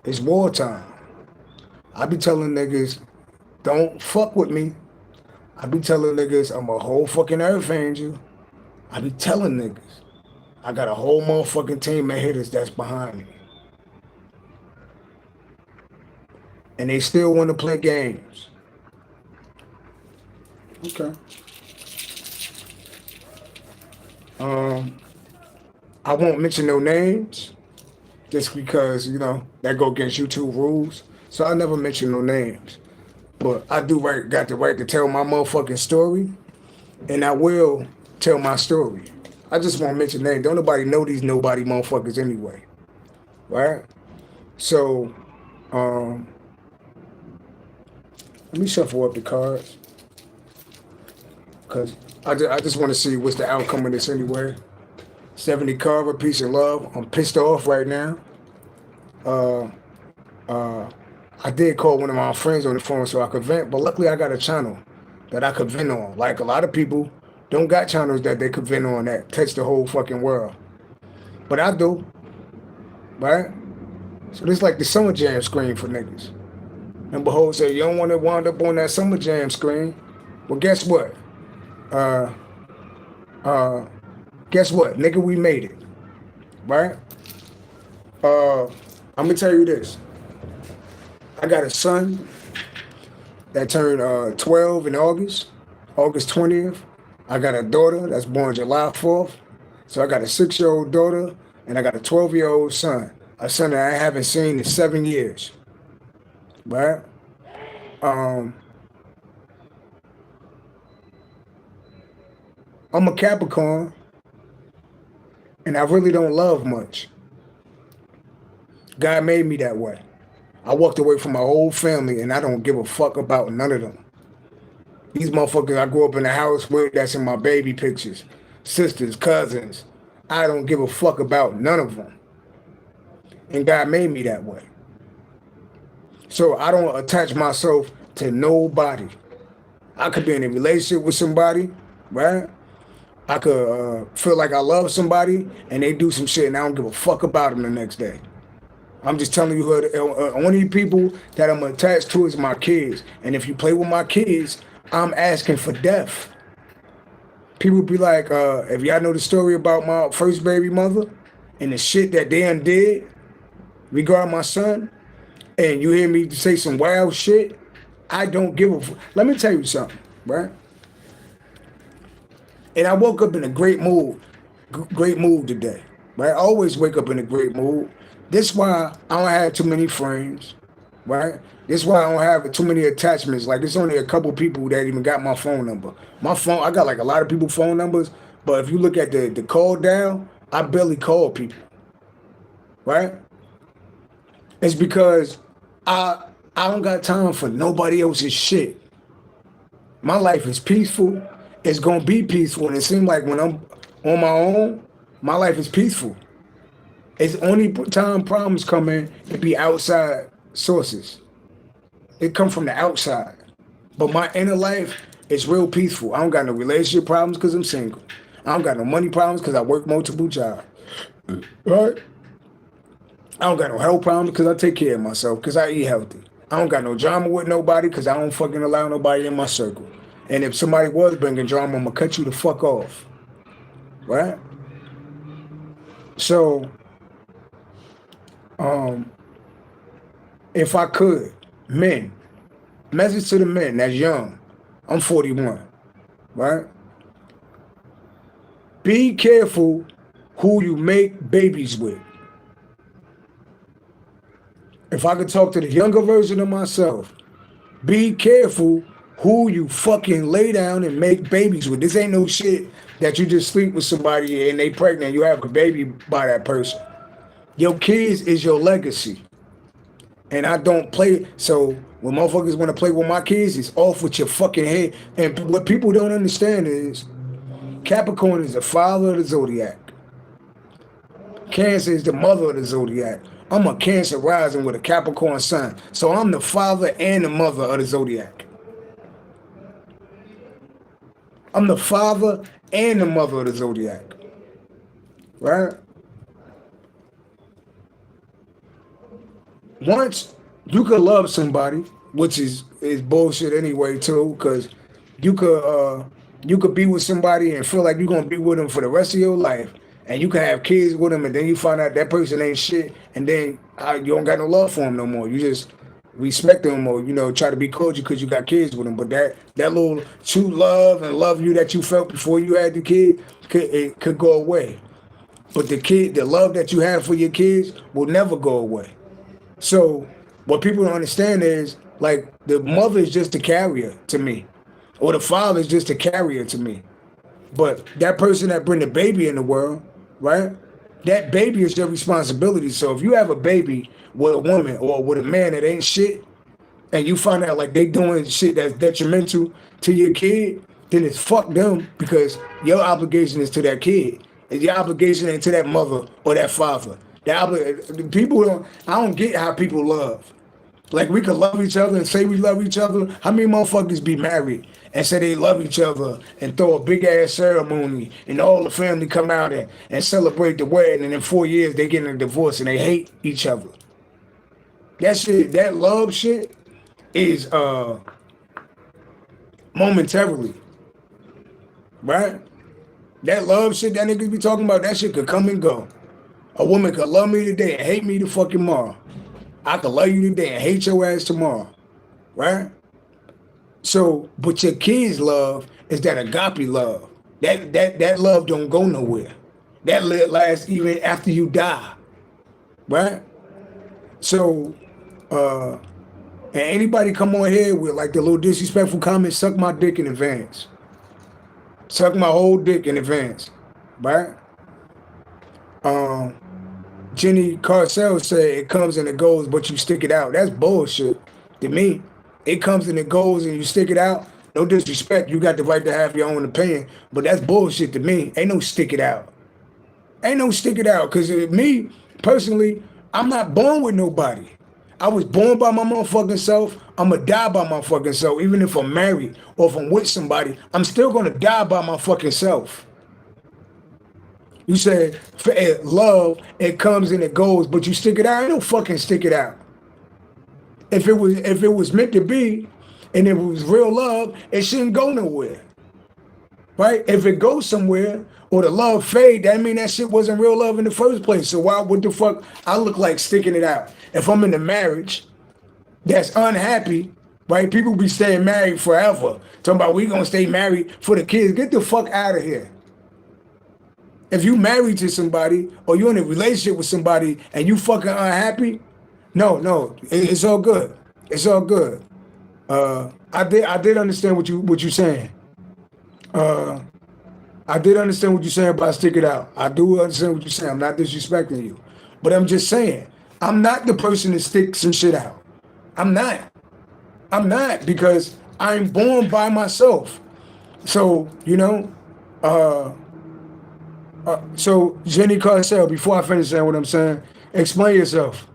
It's wartime. I be telling niggas, don't fuck with me. I be telling niggas I'm a whole fucking earth angel. I be telling niggas I got a whole motherfucking team of hitters that's behind me. And they still want to play games. Okay. Um, I won't mention no names just because, that go against YouTube rules. So I never mention no names. But I do got the right to tell my motherfucking story, and I will tell my story. I just won't mention names. Don't nobody know these nobody motherfuckers anyway. Right? So, um, let me shuffle up the cards. Because I just want to see what's the outcome of this anyway. 70 Carver, peace and love. I'm pissed off right now. Uh, uh, I did call one of my friends on the phone so I could vent, but luckily I got a channel that I could vent on. Like a lot of people don't got channels that they could vent on that touch the whole fucking world. But I do, right? So this like the Summer Jam screen for niggas. And Behold said, you don't want to wind up on that Summer Jam screen. Well, guess what? Uh, uh, guess what? Nigga, we made it, right? I'm gonna tell you this. I got a son that turned 12 in August 20th. I got a daughter that's born July 4th. So I got a 6-year-old daughter and I got a 12-year-old son. A son that I haven't seen in 7 years. Right? I'm a Capricorn and I really don't love much. God made me that way. I walked away from my whole family and I don't give a fuck about none of them. These motherfuckers I grew up in the house with, that's in my baby pictures. Sisters, cousins. I don't give a fuck about none of them. And God made me that way. So I don't attach myself to nobody. I could be in a relationship with somebody, right? I could feel like I love somebody and they do some shit and I don't give a fuck about them the next day. I'm just telling you, only people that I'm attached to is my kids. And if you play with my kids, I'm asking for death. People be like, if y'all know the story about my first baby mother and the shit that they undid regarding my son, and you hear me say some wild shit, I don't give a fuck. Let me tell you something, right? And I woke up in a great mood today, right? I always wake up in a great mood. This why I don't have too many friends, right? This why I don't have too many attachments. Like, it's only a couple people that even got my phone number. My phone, I got like a lot of people phone numbers, but if you look at the call down, I barely call people, right? It's because I don't got time for nobody else's shit. My life is peaceful. It's gonna be peaceful, and it seems like when I'm on my own, my life is peaceful. It's only time problems come in, it be outside sources. It come from the outside. But my inner life is real peaceful. I don't got no relationship problems because I'm single. I don't got no money problems because I work multiple jobs. Right? I don't got no health problems because I take care of myself because I eat healthy. I don't got no drama with nobody because I don't fucking allow nobody in my circle. And if somebody was bringing drama, I'm going to cut you the fuck off. Right? So, if I could, men, message to the men that's young. I'm 41, right? Be careful who you make babies with. If I could talk to the younger version of myself, be careful who you fucking lay down and make babies with. This ain't no shit that you just sleep with somebody and they pregnant, you have a baby by that person. Your kids is your legacy. And I don't play. So when motherfuckers want to play with my kids, it's off with your fucking head. And what people don't understand is Capricorn is the father of the zodiac. Cancer is the mother of the zodiac. I'm a Cancer rising with a Capricorn sun. So I'm the father and the mother of the zodiac. I'm the father and the mother of the zodiac. Right? once you could love somebody, which is bullshit anyway too, because you could you could be with somebody and feel like you're gonna be with them for the rest of your life, and you can have kids with them, and then you find out that person ain't shit, and then you don't got no love for them no more. You just respect them or try to be cordial because you got kids with them. But that little true love and love you that you felt before you had the kid could go away. But the love that you have for your kids will never go away. So what people don't understand is like the mother is just a carrier to me, or the father is just a carrier to me. But that person that bring the baby in the world, right? That baby is your responsibility. So if you have a baby with a woman or with a man that ain't shit, and you find out like they doing shit that's detrimental to your kid, then it's fuck them because your obligation is to that kid. And your obligation ain't to that mother or that father. People don't. I don't get how people love. Like we could love each other and say we love each other. How many motherfuckers be married and say they love each other and throw a big ass ceremony and all the family come out and celebrate the wedding and in 4 years they get a divorce and they hate each other. That shit, that love shit is momentarily, right? That love shit that niggas be talking about, that shit could come and go. A woman could love me today and hate me the fucking tomorrow. I could love you today and hate your ass tomorrow, right? So, but your kids' love is that agape love. That love don't go nowhere. That lasts even after you die, right? So, and anybody come on here with like the little disrespectful comments, suck my dick in advance. Suck my whole dick in advance, right? Jenny Carcel said it comes and it goes, but you stick it out. That's bullshit to me. It comes and it goes and you stick it out. No disrespect, you got the right to have your own opinion, but that's bullshit to me. Ain't no stick it out. Ain't no stick it out, because me, personally, I'm not born with nobody. I was born by my motherfucking self. I'm going to die by my fucking self. Even if I'm married or if I'm with somebody, I'm still going to die by my fucking self. You said, love, it comes and it goes, but you stick it out. Ain't no fucking stick it out. If it was meant to be and it was real love, it shouldn't go nowhere. Right? If it goes somewhere or the love fade, that mean that shit wasn't real love in the first place. So what the fuck I look like sticking it out? If I'm in a marriage that's unhappy, right? People be staying married forever. Talking about we gonna stay married for the kids. Get the fuck out of here. If you married to somebody or you're in a relationship with somebody and you fucking unhappy, no, it's all good. It's all good. I did understand what you saying. I did understand what you're saying about stick it out. I do understand what you're saying. I'm not disrespecting you. But I'm just saying, I'm not the person that sticks some shit out. I'm not. Because I'm born by myself. So, so Jenny Carcel, before I finish saying what I'm saying, explain yourself.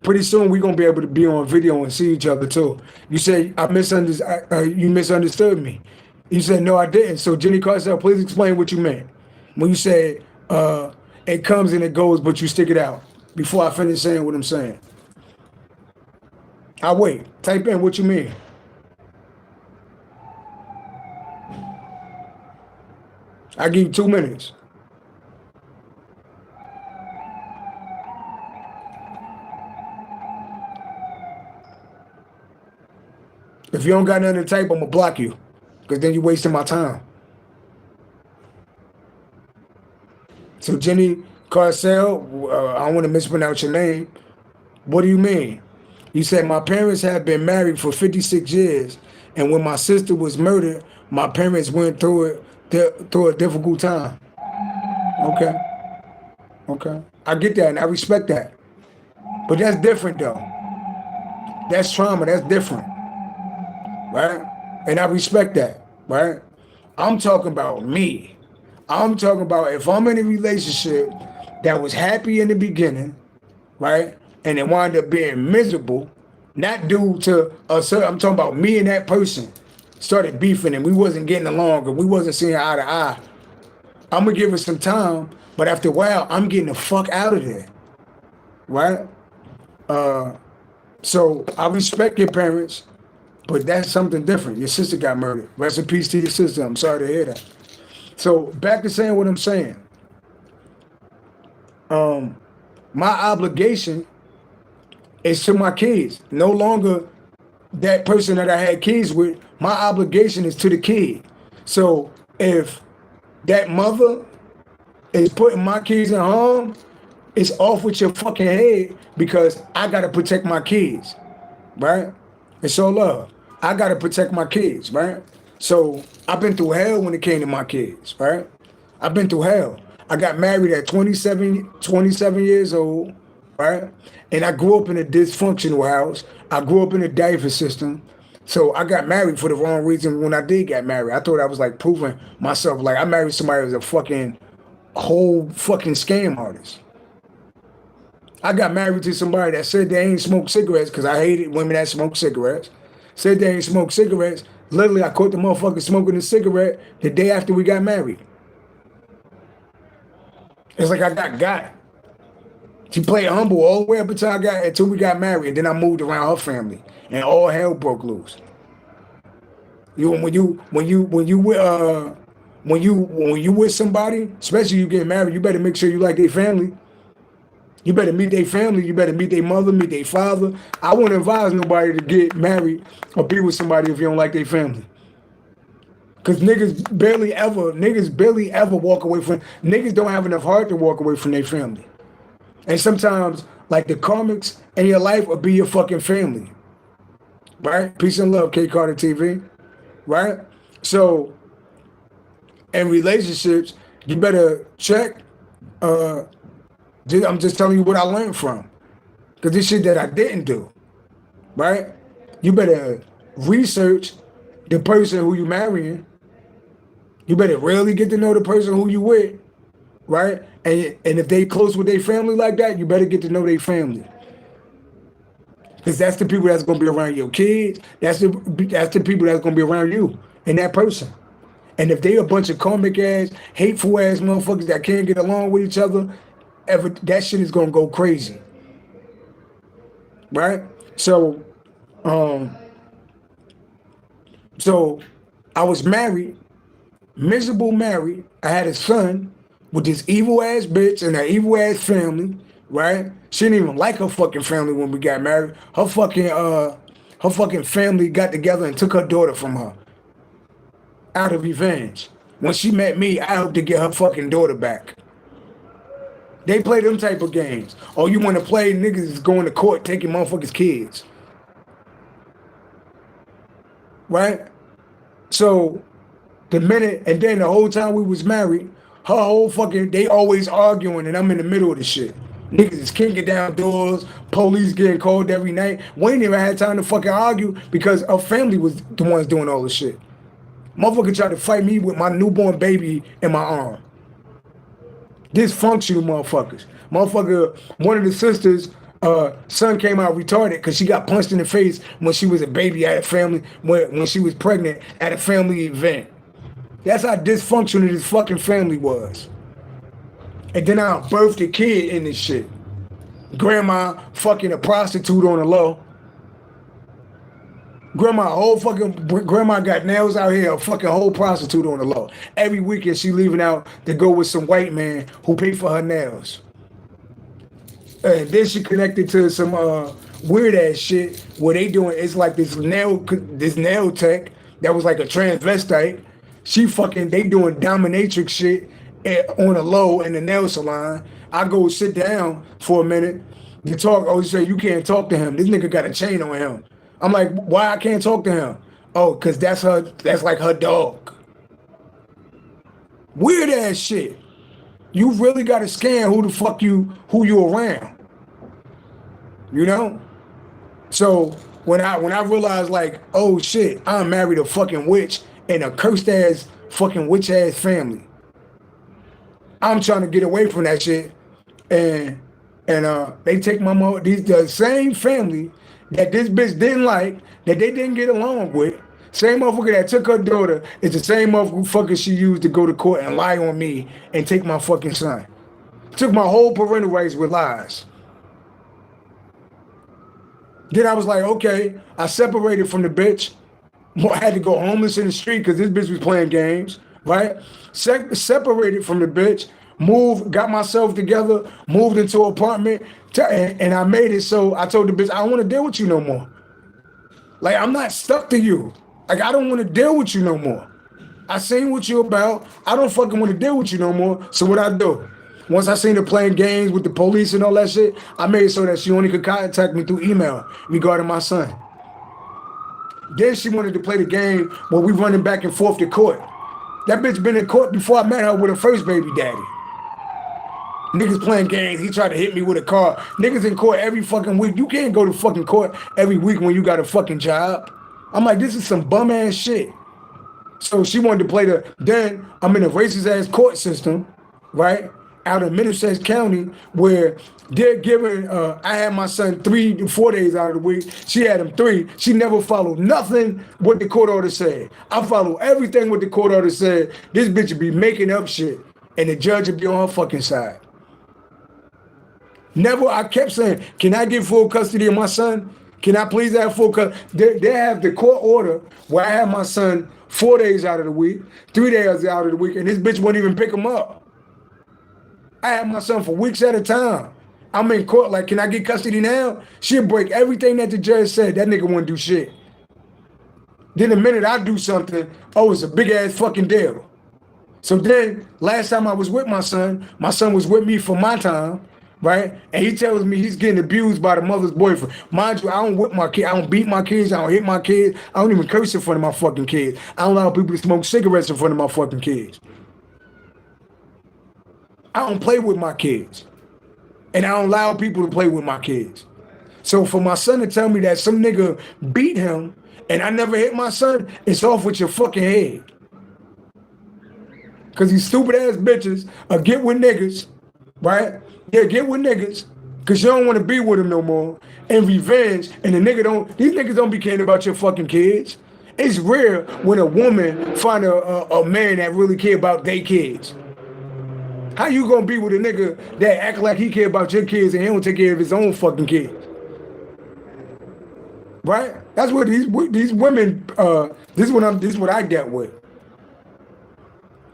Pretty soon we're gonna be able to be on video and see each other too. You said you misunderstood me. You said no, I didn't. So Jenny Carcel, please explain what you meant when you said it comes and it goes, but you stick it out. Before I finish saying what I'm saying, I'll wait. Type in what you mean. I give you 2 minutes. If you don't got nothing to type, I'm gonna block you, because then you're wasting my time. So Jenny Carcel, I don't want to mispronounce your name. What do you mean? You said my parents have been married for 56 years, and when my sister was murdered, my parents went through a difficult time. Okay. I get that, and I respect that. But that's different, though. That's trauma. That's different. Right? And I respect that, right? I'm talking about me. I'm talking about if I'm in a relationship that was happy in the beginning, right? And it wound up being miserable, not due to I'm talking about me and that person started beefing and we wasn't getting along and we wasn't seeing eye to eye. I'm gonna give it some time, but after a while, I'm getting the fuck out of there, right? So I respect your parents, but that's something different. Your sister got murdered. Rest in peace to your sister. I'm sorry to hear that. So back to saying what I'm saying. My obligation is to my kids. No longer that person that I had kids with. My obligation is to the kid. So if that mother is putting my kids in harm, it's off with your fucking head because I gotta protect my kids, right? It's all love. I gotta protect my kids, right? So I've been through hell when it came to my kids, right? I've been through hell. I got married at 27 years old, right? And I grew up in a dysfunctional house. I grew up in a diaper system. So I got married for the wrong reason when I did get married. I thought I was like proving myself. Like I married somebody who was a fucking whole fucking scam artist. I got married to somebody that said they ain't smoked cigarettes because I hated women that smoke cigarettes. Said they ain't smoked cigarettes. Literally, I caught the motherfucker smoking a cigarette the day after we got married. It's like I got. She played humble all the way up until we got married, and then I moved around her family, and all hell broke loose. When you with somebody, especially you get married, you better make sure you like their family. You better meet their family. You better meet their mother, meet their father. I wouldn't advise nobody to get married or be with somebody if you don't like their family. Cause niggas barely ever walk away from. Niggas don't have enough heart to walk away from their family. And sometimes, like the karmics in your life will be your fucking family. Right? Peace and love, K Carter TV. Right? So, in relationships, you better check. I'm just telling you what I learned from. Because this shit that I didn't do. Right? You better research the person who you marrying. You better really get to know the person who you with. Right? And if they close with their family like that, you better get to know their family. Because that's the people that's going to be around your kids. That's the people that's going to be around you and that person. And if they a bunch of karmic ass, hateful ass motherfuckers that can't get along with each other, that shit is going to go crazy. Right? So I was married, miserable married. I had a son with this evil ass bitch and her evil ass family, right? She didn't even like her fucking family when we got married. Her fucking family got together and took her daughter from her out of revenge. When she met me, I hope to get her fucking daughter back. They play them type of games. Oh, you want to play niggas is going to court taking motherfuckers' kids. Right? So the minute, and then the whole time we was married, her whole fucking, they always arguing and I'm in the middle of the shit. Niggas is kicking down doors, police getting called every night. We ain't even had time to fucking argue because her family was the ones doing all the shit. Motherfucker tried to fight me with my newborn baby in my arm. Dysfunctional motherfuckers. Motherfucker, one of the sisters, son came out retarded because she got punched in the face when she was a baby at a family, when she was pregnant at a family event. That's how dysfunctional this fucking family was. And then I birthed a kid in this shit. Grandma fucking a prostitute on the low. Grandma got nails out here, a fucking whole prostitute on the low. Every weekend she leaving out to go with some white man who paid for her nails. And then she connected to some weird ass shit where they doing, it's like this nail tech that was like a transvestite. They doing dominatrix shit on the low in the nail salon. I go sit down for a minute to talk. Oh, he said you can't talk to him. This nigga got a chain on him. I'm like, why I can't talk to him? Oh, cause that's like her dog. Weird ass shit. You really gotta scan who you around. You know? So when I realized like, oh shit, I married a fucking witch and a cursed ass fucking witch ass family. I'm trying to get away from that shit. And they take my mom, the same family that this bitch didn't like, that they didn't get along with, same motherfucker that took her daughter is the same motherfucker she used to go to court and lie on me and take my fucking son. Took my whole parental rights with lies. Then I was like, okay, I separated from the bitch. I had to go homeless in the street because this bitch was playing games, right? Separated from the bitch, moved, got myself together, moved into an apartment, and I made it so I told the bitch, I don't want to deal with you no more. Like, I'm not stuck to you. Like, I don't want to deal with you no more. I seen what you about. I don't fucking want to deal with you no more. So what I do? Once I seen her playing games with the police and all that shit, I made it so that she only could contact me through email regarding my son. Then she wanted to play the game where we running back and forth to court. That bitch been in court before I met her with her first baby daddy. Niggas playing games. He tried to hit me with a car. Niggas in court every fucking week. You can't go to fucking court every week when you got a fucking job. I'm like, this is some bum ass shit. So she wanted to play then I'm in a racist ass court system, right? Out of Middlesex County, where they're giving, I had my son 3 to 4 days out of the week. She had him 3. She never followed nothing what the court order said. I follow everything what the court order said. This bitch would be making up shit, and the judge would be on her fucking side. Never, I kept saying, can I get full custody of my son? Can I please have full custody? They have the court order where I have my son 4 days out of the week, 3 days out of the week, and this bitch won't even pick him up. I had my son for weeks at a time. I'm in court like, can I get custody now? She'll break everything that the judge said. That nigga won't do shit. Then the minute I do something, oh, it's a big ass fucking deal. So then, last time I was with my son was with me for my time, right? And he tells me he's getting abused by the mother's boyfriend. Mind you, I don't whip my kid, I don't beat my kids, I don't hit my kids, I don't even curse in front of my fucking kids. I don't allow people to smoke cigarettes in front of my fucking kids. I don't play with my kids. And I don't allow people to play with my kids. So for my son to tell me that some nigga beat him and I never hit my son, it's off with your fucking head. Cause these stupid ass bitches get with niggas, right? Yeah, get with niggas, cause you don't want to be with them no more. And revenge, and these niggas don't be caring about your fucking kids. It's rare when a woman find a man that really care about their kids. How you gonna be with a nigga that act like he care about your kids and he don't take care of his own fucking kids? Right? That's what these women. This is what I get with.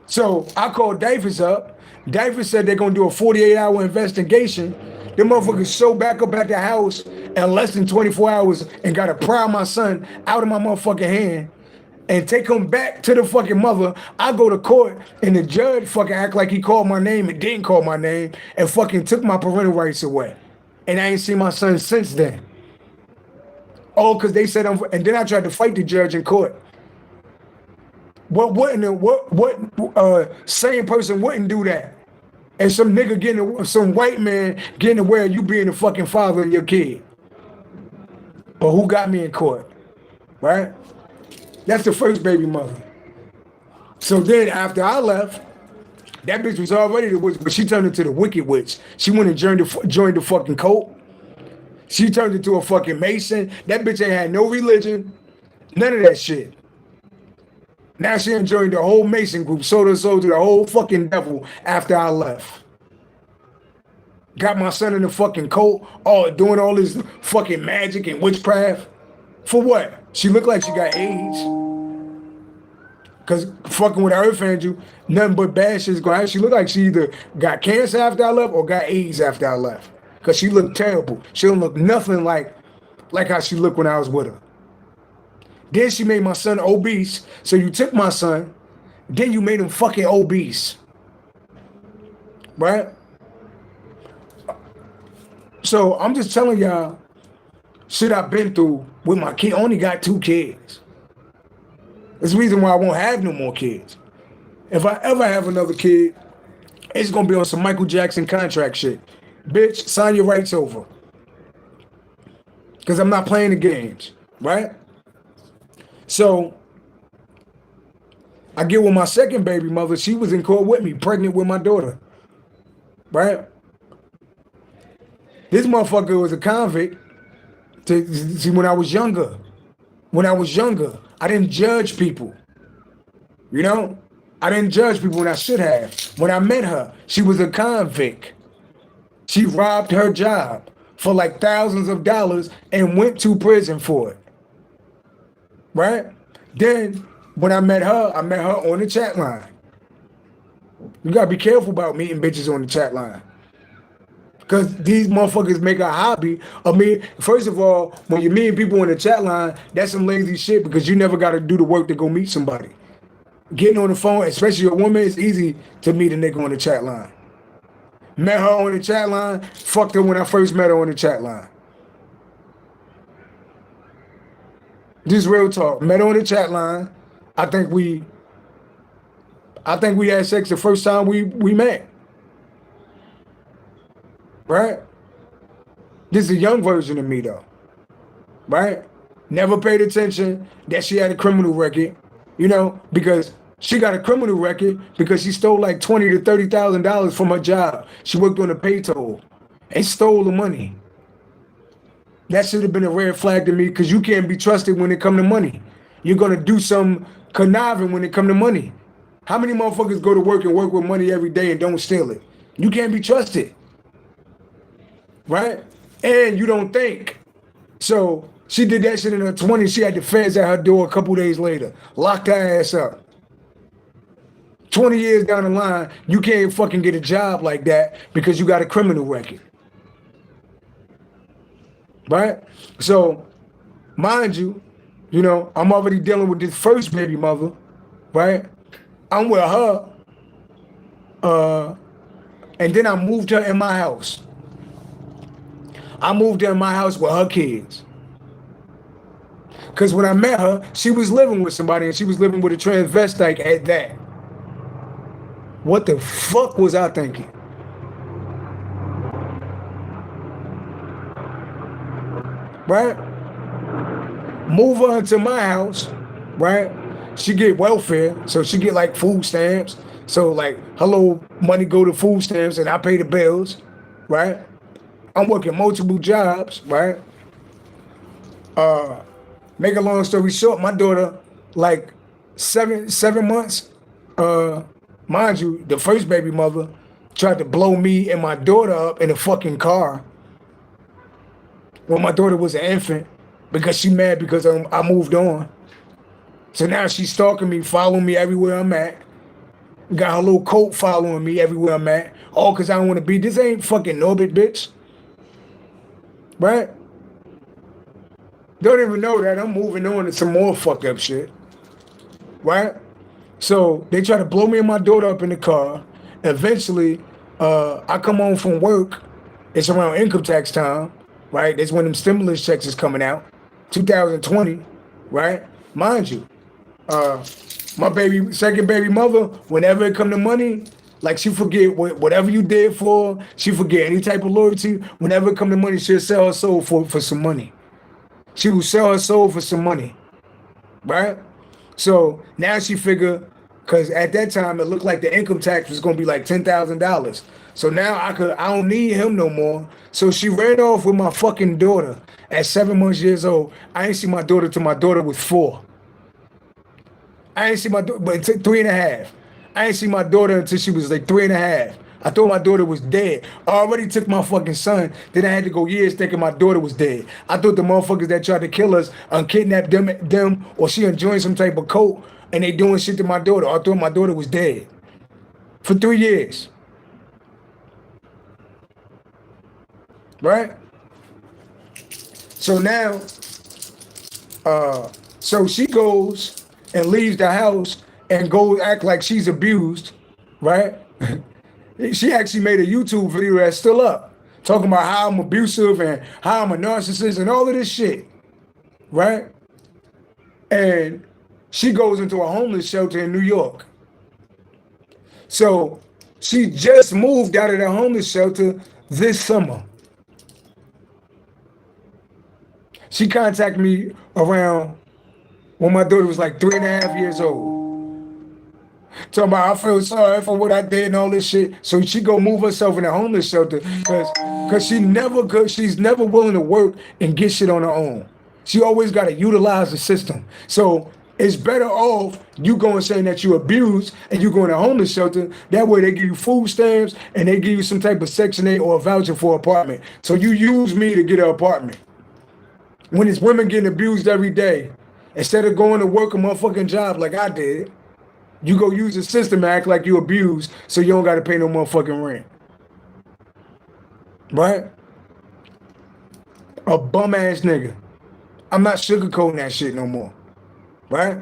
So I called Davis up. Davis said they're gonna do a 48-hour investigation. Them motherfuckers show back up at the house in less than 24 hours and gotta pry my son out of my motherfucking hand and take him back to the fucking mother. I go to court and the judge fucking act like he called my name and didn't call my name and fucking took my parental rights away. And I ain't seen my son since then. Oh, because they said and then I tried to fight the judge in court. What sane person wouldn't do that? And some nigga some white man getting aware of you being the fucking father of your kid. But who got me in court? Right? That's the first baby mother. So then after I left, that bitch was already the witch, but she turned into the wicked witch. She went and joined the fucking cult. She turned into a fucking Mason. That bitch ain't had no religion. None of that shit. Now she joined the whole Mason group, sold her soul to the whole fucking devil after I left. Got my son in the fucking cult, doing all this fucking magic and witchcraft. For what? She looked like she got AIDS. Cause fucking with Earth Angel, nothing but bad shit's going on. She looked like she either got cancer after I left or got AIDS after I left. Cause she looked terrible. She don't look nothing like how she looked when I was with her. Then she made my son obese. So you took my son, then you made him fucking obese. Right? So I'm just telling y'all shit I've been through with my kid. I only got 2 kids. That's the reason why I won't have no more kids. If I ever have another kid, it's gonna be on some Michael Jackson contract shit. Bitch, sign your rights over. Because I'm not playing the games, right? So I get with my second baby mother. She was in court with me, pregnant with my daughter, right? This motherfucker was a convict. See, when I was younger, I didn't judge people. You know? I didn't judge people when I should have. When I met her, she was a convict. She robbed her job. for like thousands of dollars and went to prison for it. Right? Then when I met her on the chat line. You gotta be careful about meeting bitches on the chat line. Because these motherfuckers make a hobby of me. First of all, when you're meeting people on the chat line, that's some lazy shit because you never gotta do the work to go meet somebody. Getting on the phone, especially a woman, it's easy to meet a nigga on the chat line. Met her on the chat line, fucked her when I first met her on the chat line. Just real talk. Met her on the chat line. I think we had sex the first time we met. Right? This is a young version of me though. Right? Never paid attention that she had a criminal record, you know, because she got a criminal record because she stole like $20,000 to $30,000 from her job. She worked on a pay toll and stole the money. That should have been a red flag to me because you can't be trusted when it come to money. You're gonna do some conniving when it come to money. How many motherfuckers go to work and work with money every day and don't steal it? You can't be trusted. Right? And you don't think. So she did that shit in her 20s. She had the feds at her door a couple days later. Locked her ass up. 20 years down the line, you can't fucking get a job like that because you got a criminal record. Right? So, mind you, you know, I'm already dealing with this first baby mother, right? I'm with her, and then I moved her in my house. I moved her in my house with her kids. Because when I met her, she was living with somebody, and she was living with a transvestite at that. What the fuck was I thinking? Right? Move her into my house, right? She get welfare, so she get like food stamps. So like her little money go to food stamps and I pay the bills, right? I'm working multiple jobs, right? Make a long story short, my daughter, like seven months, mind you, the first baby mother tried to blow me and my daughter up in a fucking car when my daughter was an infant because she mad because I moved on. So now she's stalking me, following me everywhere I'm at. Got her little coat following me everywhere I'm at. All because I don't want to be. This ain't fucking Norbit, bitch. Right? Don't even know that I'm moving on to some more fucked up shit. Right? So they try to blow me and my daughter up in the car. Eventually, I come home from work. It's around income tax time. Right? That's when them stimulus checks is coming out. 2020. Right? Mind you. My second baby mother, whenever it come to money, like she forget whatever you did for her, she forget any type of loyalty. Whenever it come to money, she'll sell her soul for some money. She will sell her soul for some money, right? So now she figure, because at that time it looked like the income tax was gonna be like $10,000. So now I don't need him no more. So she ran off with my fucking daughter at 7 months old. I ain't see my daughter till my daughter was 4. I ain't see my daughter, but it took 3.5. I ain't see my daughter until she was like 3.5. I thought my daughter was dead. I already took my fucking son. Then I had to go years thinking my daughter was dead. I thought the motherfuckers that tried to kill us kidnapped them or she enjoying some type of coat and they doing shit to my daughter. I thought my daughter was dead for 3 years. Right? So now, so she goes and leaves the house and goes act like she's abused, right? She actually made a YouTube video that's still up, talking about how I'm abusive and how I'm a narcissist and all of this shit, right? And she goes into a homeless shelter in New York. So she just moved out of the homeless shelter this summer. She contacted me around when my daughter was like 3.5 years old. Talking about I feel sorry for what I did and all this shit. So she go move herself in a homeless shelter because she's never willing to work and get shit on her own. She always got to utilize the system. So It's better off you going saying that you abused and you going to homeless shelter. That way they give you food stamps and they give you some type of Section 8 or a voucher for an apartment. So you use me to get an apartment. When it's women getting abused every day, instead of going to work a motherfucking job like I did, you go use the system and act like you abused so you don't got to pay no motherfucking rent. Right? A bum ass nigga. I'm not sugarcoating that shit no more. Right?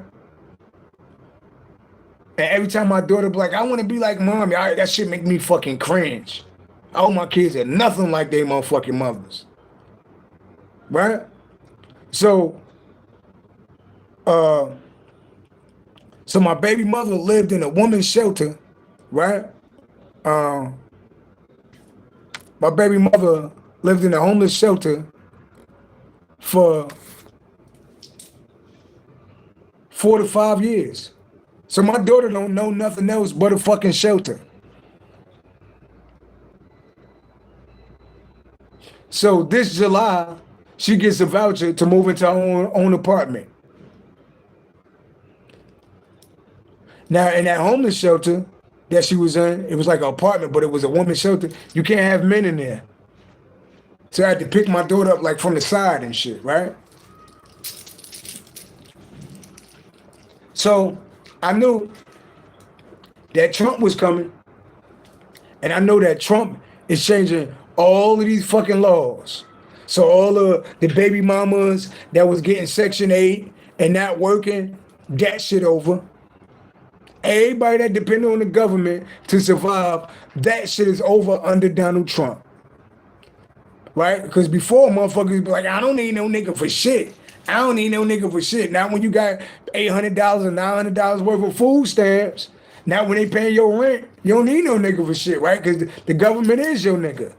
And every time my daughter be like, I want to be like mommy, that shit make me fucking cringe. All my kids are nothing like they motherfucking mothers. Right? So my baby mother lived in a woman's shelter, right? My baby mother lived in a homeless shelter for 4 to 5 years. So my daughter don't know nothing else but a fucking shelter. So this July, she gets a voucher to move into her own apartment. Now, in that homeless shelter that she was in, it was like an apartment, but it was a woman's shelter. You can't have men in there. So I had to pick my daughter up like from the side and shit, right? So I knew that Trump was coming, and I know that Trump is changing all of these fucking laws. So all of the baby mamas that was getting Section 8 and not working, that shit over. Everybody that depended on the government to survive, that shit is over under Donald Trump. Right? Because before motherfuckers be like, I don't need no nigga for shit. I don't need no nigga for shit. Now when you got $800 or $900 worth of food stamps, now when they pay your rent, you don't need no nigga for shit, right? Because the government is your nigga.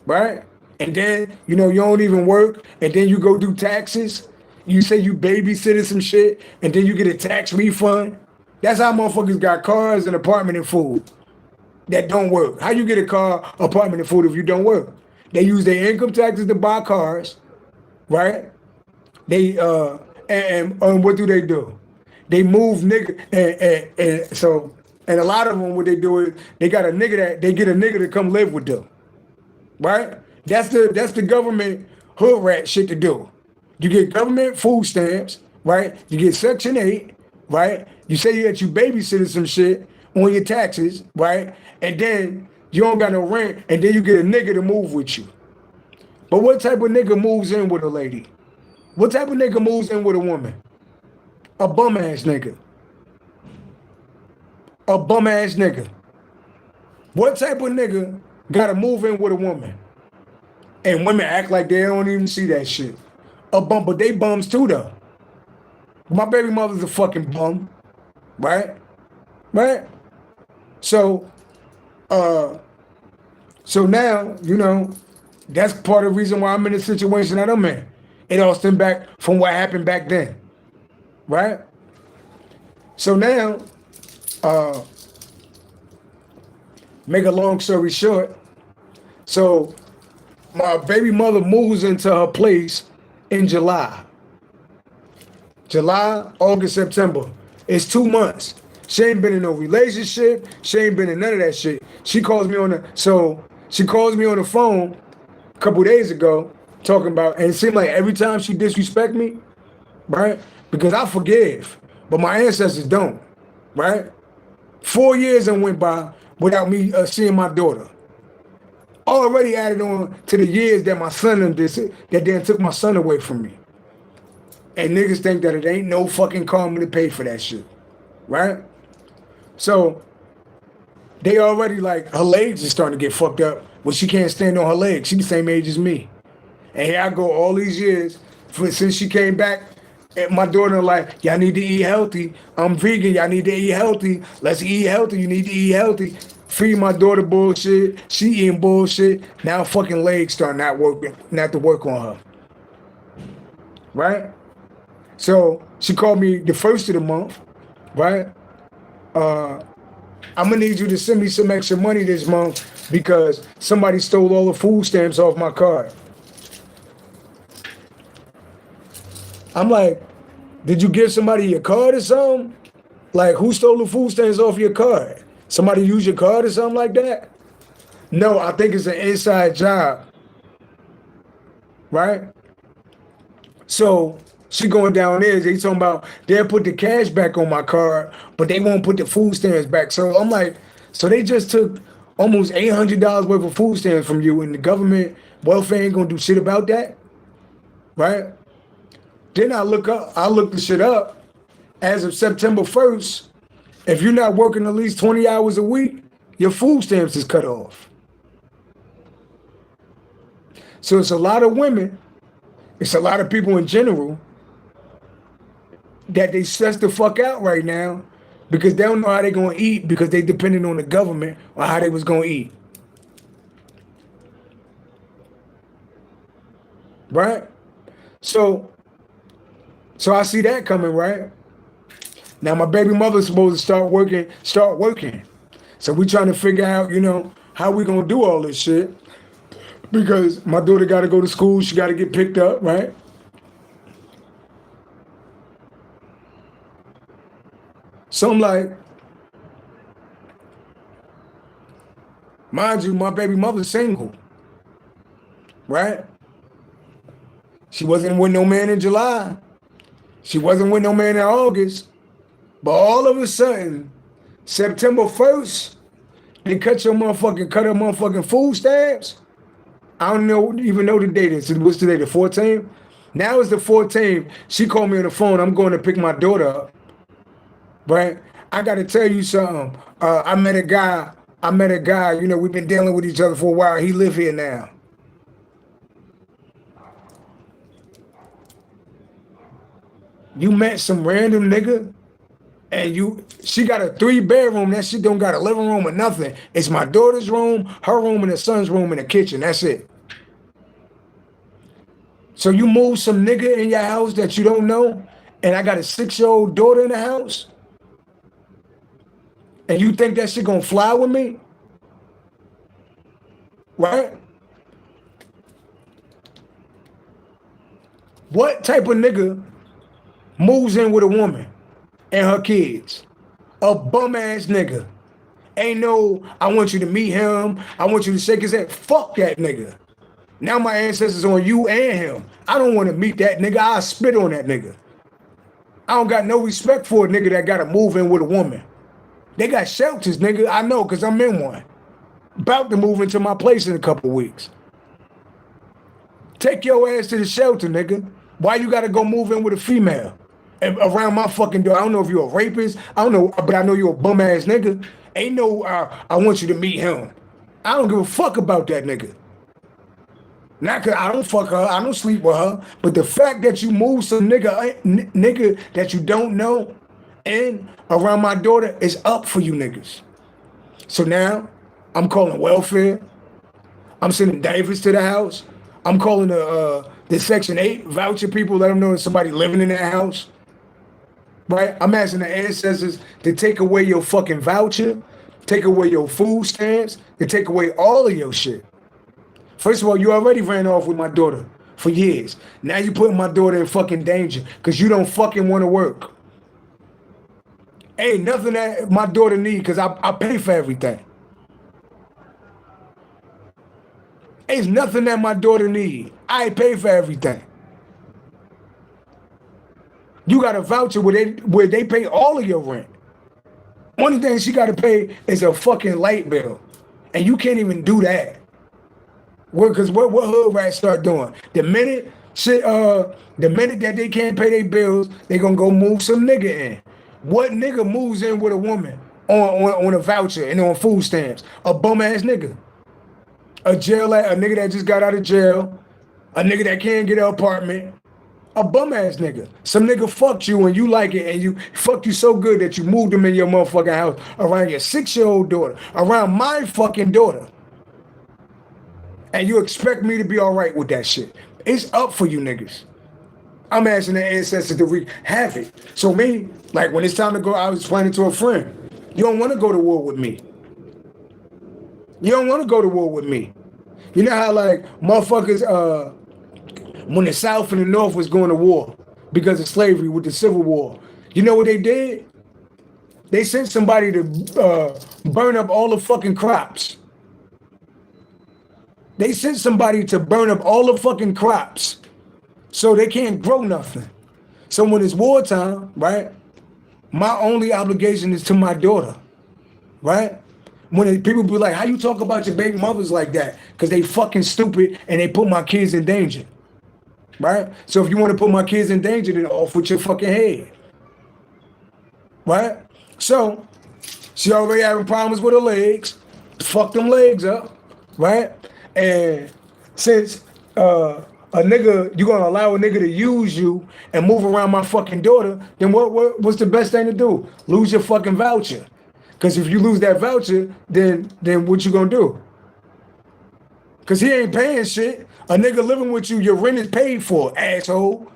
Right? And then, you don't even work, and then you go do taxes. You say you babysitted some shit, and then you get a tax refund. That's how motherfuckers got cars, an apartment, and food that don't work. How you get a car, apartment, and food if you don't work? They use their income taxes to buy cars, right? They and what do? They move nigga, and a lot of them, what they do is they get a nigga to come live with them, right? That's the government hood rat shit to do. You get government food stamps, right? You get Section 8, right? You say that you babysitted some shit on your taxes, right? And then you don't got no rent, and then you get a nigga to move with you. But what type of nigga moves in with a lady? What type of nigga moves in with a woman? A bum ass nigga. A bum ass nigga. What type of nigga gotta move in with a woman? And women act like they don't even see that shit. A bum, but they bums too though. My baby mother's a fucking bum, right? Right? So now, that's part of the reason why I'm in the situation that I'm in. It all stemmed back from what happened back then, right? So now, make a long story short, so my baby mother moves into her place in July. July, August, September. It's 2 months. She ain't been in no relationship. She ain't been in none of that shit. She calls me on the phone a couple days ago talking about, and it seemed like every time she disrespect me, right? Because I forgive, but my ancestors don't, right? 4 years and went by without me seeing my daughter. Already added on to the years that my son that then took my son away from me. And niggas think that it ain't no fucking karma to pay for that shit, right? So they already like, her legs is starting to get fucked up, but she can't stand on her legs. She the same age as me. And here I go all these years, since she came back, and my daughter like, y'all need to eat healthy. I'm vegan, y'all need to eat healthy. Let's eat healthy, you need to eat healthy. Feed my daughter bullshit, she eating bullshit. Now fucking legs start not to work on her, right? So she called me the first of the month, right? I'm gonna need you to send me some extra money this month because somebody stole all the food stamps off my card. I'm like, Did you give somebody your card or something? Like, who stole the food stamps off your card? Somebody use your card or something like that? No, I think it's an inside job, right? So she going down there, they talking about they'll put the cash back on my card, but they won't put the food stamps back. So I'm like, so they just took almost $800 worth of food stamps from you, and the government welfare ain't gonna do shit about that, right? Then I looked the shit up. As of September 1st, if you're not working at least 20 hours a week, your food stamps is cut off. So it's a lot of women, it's a lot of people in general that they stress the fuck out right now because they don't know how they're gonna eat because they depending on the government on how they was gonna eat. Right? So I see that coming, right? Now my baby mother's supposed to start working. So we trying to figure out, how we gonna do all this shit. Because my daughter gotta go to school, she gotta get picked up, right? So I'm like, mind you, my baby mother's single, right? She wasn't with no man in July. She wasn't with no man in August. But all of a sudden, September 1st, they cut her motherfucking food stamps. I don't even know the date. What's today, the 14th? Now it's the 14th. She called me on the phone. I'm going to pick my daughter up. Right? I got to tell you something. I met a guy. We've been dealing with each other for a while. He live here now. You met some random nigga, and she got a 3-bedroom. That shit don't got a living room or nothing. It's my daughter's room, her room, and her son's room, and a kitchen. That's it. So you move some nigga in your house that you don't know, and I got a 6-year-old daughter in the house, and you think that shit gonna fly with me? Right? What type of nigga moves in with a woman and her kids? A bum ass nigga. Ain't no, I want you to meet him, I want you to shake his hand. Fuck that nigga. Now my ancestors on you and him. I don't want to meet that nigga. I'll spit on that nigga. I don't got no respect for a nigga that gotta move in with a woman. They got shelters, nigga. I know, cause I'm in one. About to move into my place in a couple weeks. Take your ass to the shelter, nigga. Why you gotta go move in with a female? And around my fucking door. I don't know if you're a rapist. I don't know, but I know you're a bum ass nigga. Ain't no, I want you to meet him. I don't give a fuck about that nigga. Not cause I don't fuck her, I don't sleep with her, but the fact that you move some nigga that you don't know and around my daughter is up for you niggas. So now I'm calling welfare. I'm sending Davis to the house. I'm calling the Section 8 voucher people, let them know there's somebody living in that house. Right? I'm asking the ancestors to take away your fucking voucher, take away your food stamps, and take away all of your shit. First of all, you already ran off with my daughter for years. Now you putting my daughter in fucking danger because you don't fucking want to work. Ain't nothing that my daughter need because I pay for everything. Ain't nothing that my daughter need. I pay for everything. You got a voucher where they pay all of your rent. Only thing she got to pay is a fucking light bill. And you can't even do that. Because what hood rats start doing? The minute that they can't pay their bills, they gonna go move some nigga in. What nigga moves in with a woman on a voucher and on food stamps? A bum ass nigga. A nigga that just got out of jail. A nigga that can't get an apartment. A bum ass nigga. Some nigga fucked you and you like it and you fucked you so good that you moved him in your motherfucking house around your 6-year-old daughter, around my fucking daughter. And you expect me to be all right with that shit. It's up for you niggas. I'm asking the ancestors to have it. So me, like when it's time to go, I was explaining to a friend, you don't want to go to war with me. You don't want to go to war with me. You know how like motherfuckers, when the South and the North was going to war, because of slavery with the Civil War. You know what they did? They sent somebody to burn up all the fucking crops. They sent somebody to burn up all the fucking crops so they can't grow nothing. So when it's wartime, right, my only obligation is to my daughter, right? When people be like, how you talk about your baby mothers like that? Because they fucking stupid and they put my kids in danger, right? So if you want to put my kids in danger, then off with your fucking head, right? So she already having problems with her legs. Fuck them legs up, right? And since a nigga, you gonna allow a nigga to use you and move around my fucking daughter, then what's the best thing to do? Lose your fucking voucher. Cause if you lose that voucher, then what you gonna do? Cause he ain't paying shit. A nigga living with you, your rent is paid for, asshole.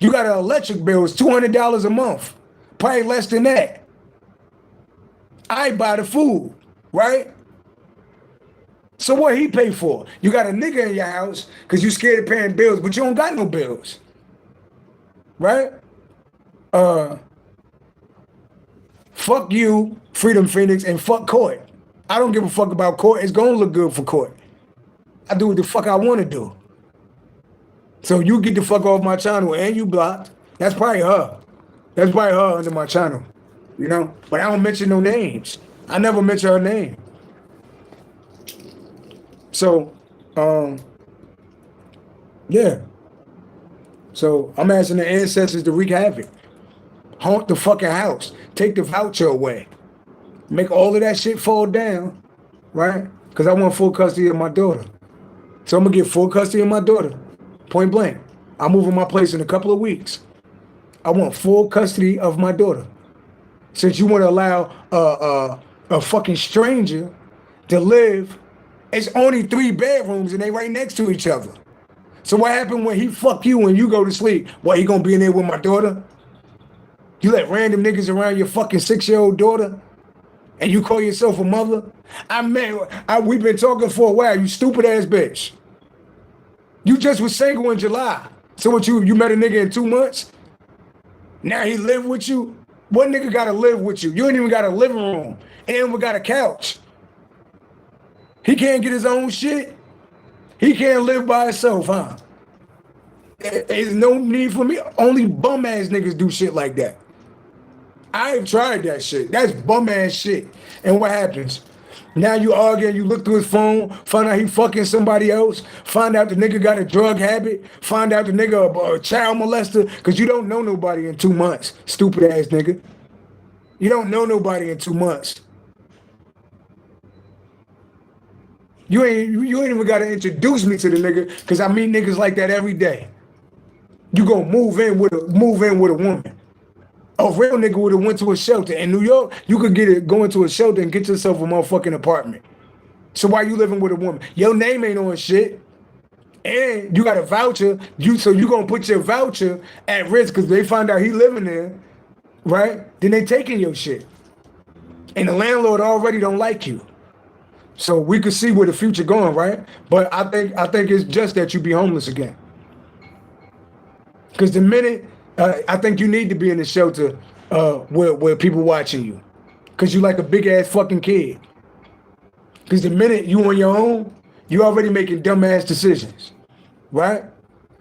You got an electric bill, it's $200 a month. Probably less than that. I buy the food, right? So what he pay for? You got a nigga in your house because you scared of paying bills, but you don't got no bills. Right? Fuck you, Freedom Phoenix, and fuck court. I don't give a fuck about court. It's gonna look good for court. I do what the fuck I want to do. So you get the fuck off my channel and you blocked. That's probably her. That's probably her under my channel. You know? But I don't mention no names. I never mention her name. So, yeah. So I'm asking the ancestors to wreak havoc. Haunt the fucking house. Take the voucher away. Make all of that shit fall down, right? Because I want full custody of my daughter. So I'm going to get full custody of my daughter. Point blank. I'm moving my place in a couple of weeks. I want full custody of my daughter. Since you want to allow a fucking stranger to live. It's only 3 bedrooms and they right next to each other. So what happened when he fuck you when you go to sleep? What, he gonna be in there with my daughter? You let random niggas around your fucking 6-year-old daughter and you call yourself a mother? We've been talking for a while, you stupid ass bitch. You just was single in July. So what, you met a nigga in 2 months? Now he live with you? What nigga gotta live with you? You ain't even got a living room and we got a couch. He can't get his own shit. He can't live by himself, huh? There's no need for me. Only bum ass niggas do shit like that. I've tried that shit. That's bum ass shit. And what happens? Now you arguing, you look through his phone, find out he fucking somebody else, find out the nigga got a drug habit, find out the nigga a child molester, because you don't know nobody in 2 months, stupid ass nigga. You don't know nobody in 2 months. You ain't even gotta introduce me to the nigga, because I meet niggas like that every day. You gonna move in with a woman. A real nigga would have went to a shelter. In New York, you could go into a shelter and get yourself a motherfucking apartment. So why you living with a woman? Your name ain't on shit. And you got a voucher. So you gonna put your voucher at risk because they find out he living there, right? Then they taking your shit. And the landlord already don't like you. So we could see where the future going, right? But I think it's just that you be homeless again. Because the minute I think you need to be in the shelter where people watching you, because you like a big ass fucking kid. Because the minute you on your own, you already making dumb ass decisions, right?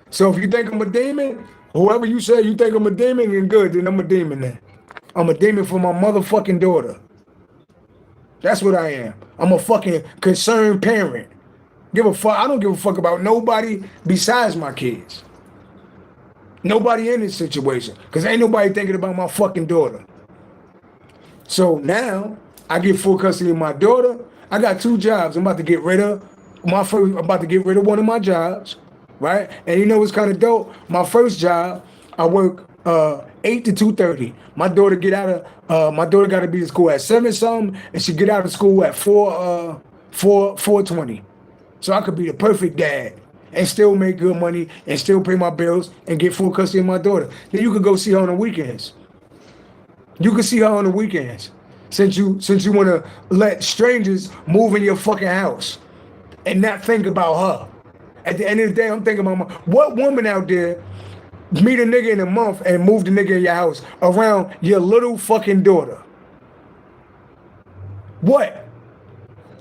So if you think I'm a demon, whoever you say you think I'm a demon, then good, then I'm a demon then. I'm a demon for my motherfucking daughter. That's what I am. I'm a fucking concerned parent. Give a fuck. I don't give a fuck about nobody besides my kids. Nobody in this situation. Because ain't nobody thinking about my fucking daughter. So now I get full custody of my daughter. I got 2 jobs. I'm about to get rid of one of my jobs. Right? And you know what's kind of dope? My first job, I work 8 to 2:30. My daughter got to be at school at 7 something, and she get out of school at 4:20. So I could be the perfect dad and still make good money and still pay my bills and get full custody of my daughter. Then you could go see her on the weekends. You could see her on the weekends. Since you want to let strangers move in your fucking house and not think about her. At the end of the day, I'm thinking about what woman out there meet a nigga in a month and move the nigga in your house around your little fucking daughter? What?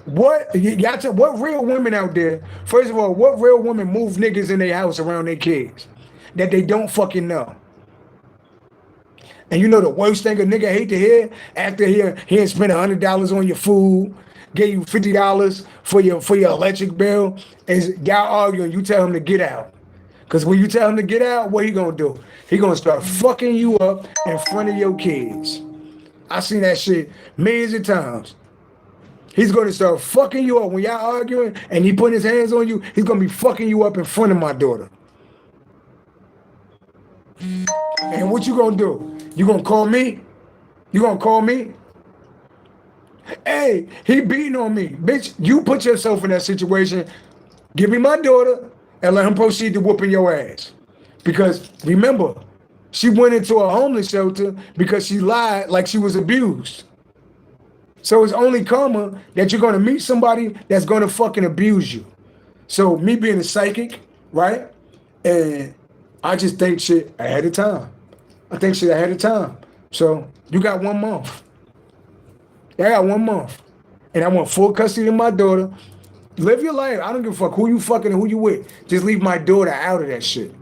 What real women out there? First of all, what real women move niggas in their house around their kids that they don't fucking know? And you know the worst thing a nigga hate to hear after he spent $100 on your food, gave you $50 for your electric bill, is y'all arguing. You tell him to get out, cause when you tell him to get out, what he gonna do? He gonna start fucking you up in front of your kids. I seen that shit millions of times. He's gonna start fucking you up when y'all arguing, and he putting his hands on you. He's gonna be fucking you up in front of my daughter. And what you gonna do? You gonna call me? You gonna call me? Hey, he beating on me. Bitch, you put yourself in that situation. Give me my daughter and let him proceed to whooping your ass. Because remember, she went into a homeless shelter because she lied like she was abused. So it's only karma that you're gonna meet somebody that's gonna fucking abuse you. So me being a psychic, right? And I just think shit ahead of time. I think shit ahead of time. So you got 1 month. I got 1 month. And I want full custody of my daughter. Live your life. I don't give a fuck who you fucking and who you with. Just leave my daughter out of that shit.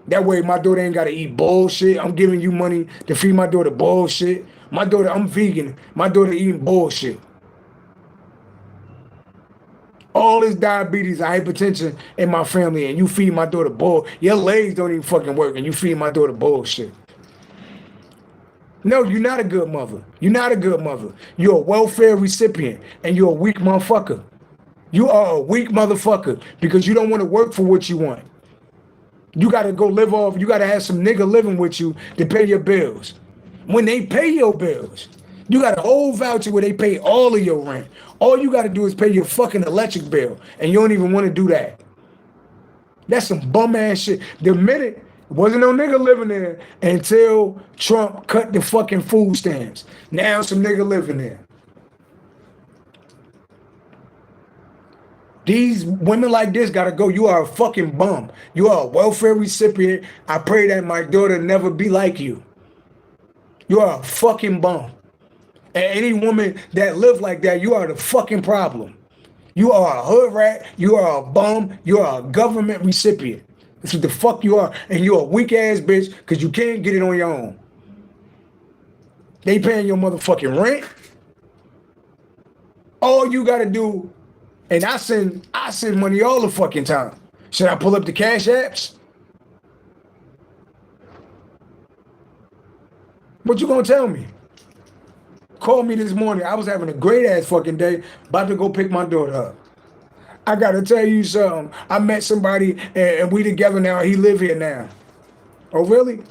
That way my daughter ain't gotta eat bullshit. I'm giving you money to feed my daughter bullshit. My daughter, I'm vegan. My daughter eating bullshit. All this diabetes and hypertension in my family, and you feed my daughter bull. Your legs don't even fucking work, and you feed my daughter bullshit. No, you're not a good mother. You're not a good mother. You're a welfare recipient, and you're a weak motherfucker. You are a weak motherfucker because you don't want to work for what you want. You got to go live off. You got to have some nigga living with you to pay your bills. When they pay your bills, you got a whole voucher where they pay all of your rent. All you got to do is pay your fucking electric bill, and you don't even want to do that. That's some bum ass shit. The minute wasn't no nigga living there until Trump cut the fucking food stamps. Now some nigga living there. These women like this gotta go. You are a fucking bum. You are a welfare recipient. I pray that my daughter never be like you. You are a fucking bum. And any woman that live like that, you are the fucking problem. You are a hood rat. You are a bum. You are a government recipient. That's what the fuck you are. And you're a weak ass bitch because you can't get it on your own. They paying your motherfucking rent. All you gotta do, and I send money all the fucking time. Should I pull up the cash apps? What you gonna tell me? Call me this morning. I was having a great ass fucking day, about to go pick my daughter up. I gotta tell you something. I met somebody and we together now. He live here now. Oh really?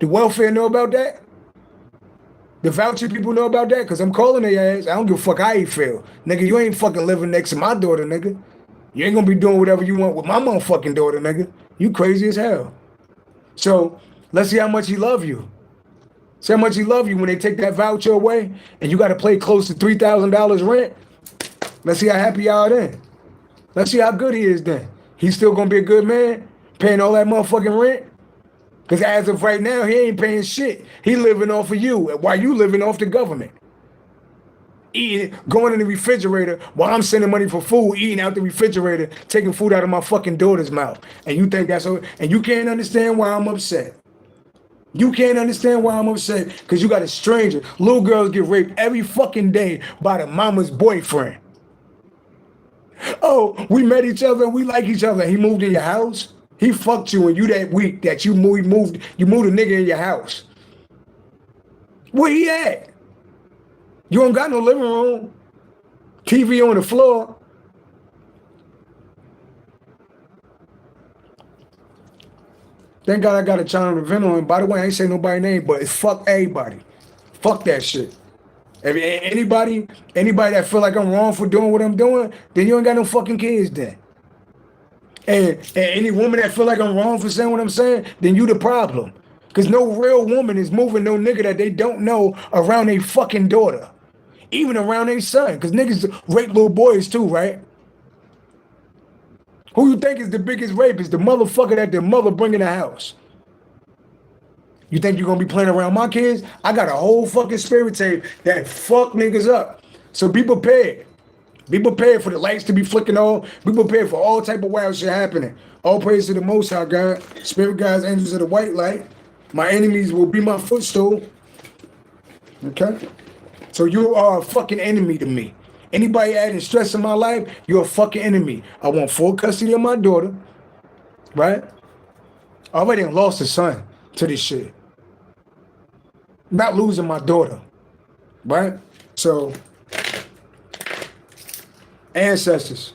The welfare know about that? The voucher people know about that? Cause I'm calling their ass. I don't give a fuck how you feel. Nigga, you ain't fucking living next to my daughter, nigga. You ain't gonna be doing whatever you want with my motherfucking daughter, nigga. You crazy as hell. So let's see how much he love you. See how much he love you when they take that voucher away and you got to pay close to $3,000 rent. Let's see how happy y'all then. Let's see how good he is then. He's still going to be a good man paying all that motherfucking rent? Because as of right now, he ain't paying shit. He living off of you while you living off the government. Eating, going in the refrigerator while I'm sending money for food, eating out the refrigerator, taking food out of my fucking daughter's mouth. And you think that's so, and you can't understand why I'm upset. You can't understand why I'm upset because you got a stranger. Little girls get raped every fucking day by the mama's boyfriend. Oh, we met each other and we like each other. He moved in your house. He fucked you and you that weak that you moved a nigga in your house. Where he at? You don't got no living room. TV on the floor. Thank God I got a channel to vent on. By the way, I ain't say nobody's name, but it's fuck everybody. Fuck that shit. If anybody that feel like I'm wrong for doing what I'm doing, then you ain't got no fucking kids then. And any woman that feel like I'm wrong for saying what I'm saying, then you the problem. Because no real woman is moving no nigga that they don't know around their fucking daughter. Even around their son. Because niggas rape little boys too, right? Who you think is the biggest rapist? The motherfucker that their mother bring in the house. You think you're gonna be playing around my kids? I got a whole fucking spirit tape that fuck niggas up. So be prepared. Be prepared for the lights to be flicking on. Be prepared for all type of wild shit happening. All praise to the Most High God. Spirit guides, angels of the white light. My enemies will be my footstool. Okay? So you are a fucking enemy to me. Anybody adding stress in my life, you're a fucking enemy. I want full custody of my daughter. Right? I already lost a son to this shit. Not losing my daughter. Right? So, ancestors.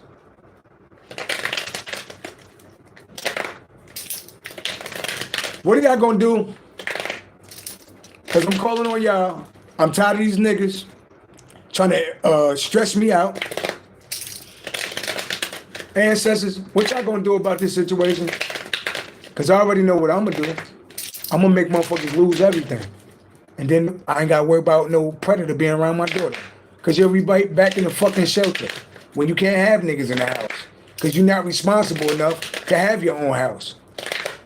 What are y'all gonna do? Because I'm calling on y'all. I'm tired of these niggas trying to stress me out. Ancestors, what y'all gonna do about this situation? Because I already know what I'm gonna do. I'm gonna make motherfuckers lose everything. And then I ain't gotta worry about no predator being around my daughter. Because you'll be back in the fucking shelter when you can't have niggas in the house. Because you're not responsible enough to have your own house.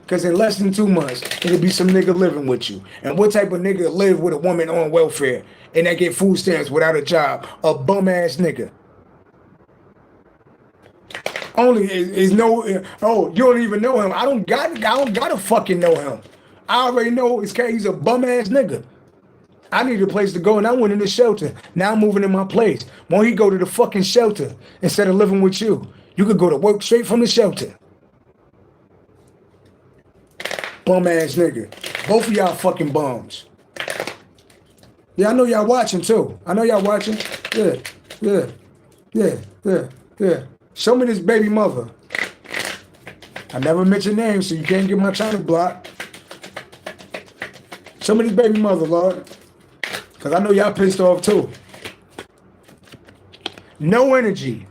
Because in less than 2 months, it'll be some nigga living with you. And what type of nigga live with a woman on welfare and that get food stamps without a job? A bum ass nigga. Only is no. Oh, you don't even know him. I don't gotta fucking know him. I already know he's a bum ass nigga. I need a place to go, and I went in the shelter. Now I'm moving in my place. Won't he go to the fucking shelter instead of living with you? You could go to work straight from the shelter. Bum ass nigga. Both of y'all fucking bums. Yeah, I know y'all watching too. I know y'all watching. Yeah. Show me this baby mother. I never mentioned names, so you can't get my channel blocked. Show me this baby mother, Lord. Because I know y'all pissed off too. No energy.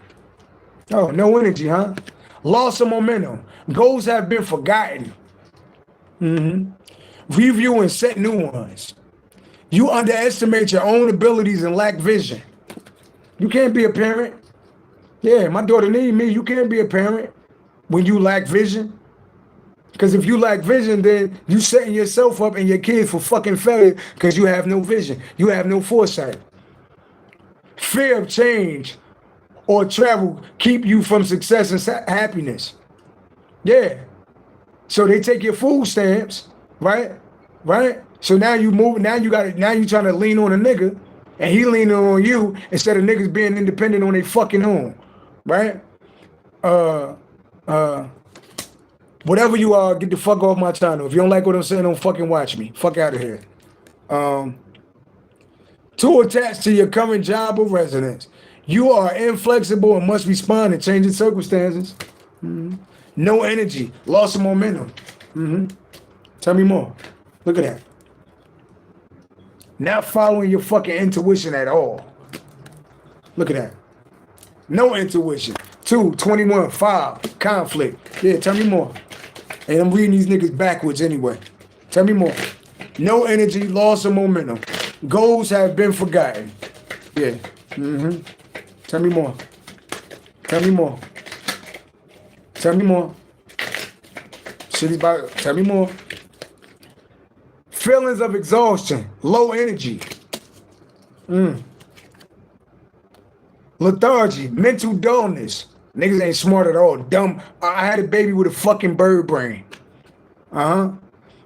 Oh, no energy, huh? Loss of momentum. Goals have been forgotten. Review and set new ones. You underestimate your own abilities and lack vision. You can't be a parent. Yeah, my daughter need me. You can't be a parent when you lack vision. Because if you lack vision, then you setting yourself up and your kids for fucking failure because you have no vision. You have no foresight. Fear of change or travel keep you from success and happiness. Yeah. So they take your food stamps, right? Right? So now you move, now you trying to lean on a nigga and he leaning on you instead of niggas being independent on their fucking own. Right? Whatever you are, get the fuck off my channel. If you don't like what I'm saying, don't fucking watch me. Fuck out of here. Too attached to your current job or residence. You are inflexible and must respond to changing circumstances. No energy, loss of momentum. Tell me more. Look at that. Not following your fucking intuition at all. Look at that. No intuition. 2, 21, 5, conflict. Yeah, tell me more. And I'm reading these niggas backwards anyway. Tell me more. No energy, loss of momentum. Goals have been forgotten. Yeah. Tell me more. Tell me more. Tell me more. Shit is about. Tell me more. Feelings of exhaustion, low energy. Lethargy, mental dullness. Niggas ain't smart at all. Dumb. I had a baby with a fucking bird brain.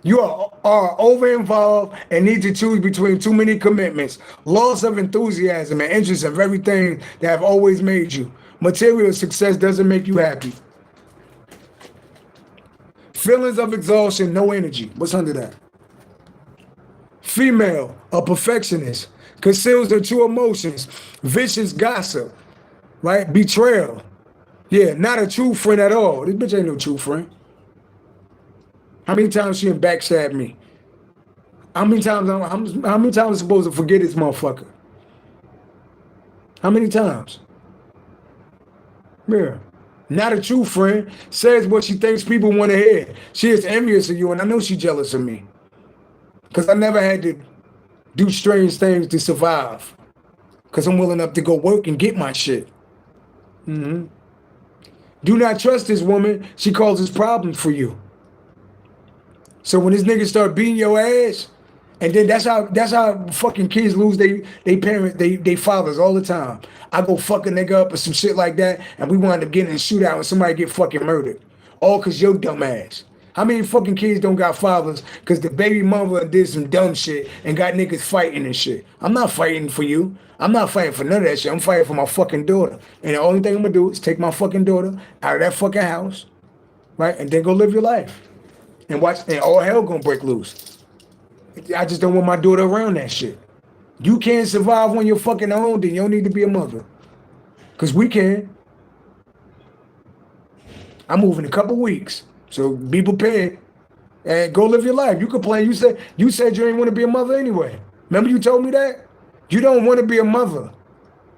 You are over-involved and need to choose between too many commitments. Loss of enthusiasm and interest of everything that have always made you. Material success doesn't make you happy. Feelings of exhaustion, no energy. What's under that? Female, a perfectionist, conceals their true emotions, vicious gossip, right? Betrayal. Yeah, not a true friend at all. This bitch ain't no true friend. How many times she done backstabbed me? How many times I'm supposed to forget this motherfucker? How many times? Yeah. Not a true friend. Says what she thinks people want to hear. She is envious of you, and I know she's jealous of me. Because I never had to do strange things to survive. Because I'm willing enough to go work and get my shit. Do not trust this woman. She causes problems for you. So when this nigga start beating your ass, and then that's how fucking kids lose they parents, they fathers all the time. I go fuck a nigga up or some shit like that, and we wind up getting in a shootout and somebody get fucking murdered. All cause your dumb ass. How many fucking kids don't got fathers cause the baby mama did some dumb shit and got niggas fighting and shit? I'm not fighting for you. I'm not fighting for none of that shit. I'm fighting for my fucking daughter. And the only thing I'm gonna do is take my fucking daughter out of that fucking house, right? And then go live your life. And watch, and all hell gonna break loose. I just don't want my daughter around that shit. You can't survive on your fucking own, then you don't need to be a mother. Cause we can. I move in a couple weeks. So be prepared and go live your life. You complain. You said you ain't want to be a mother anyway. Remember you told me that? You don't want to be a mother.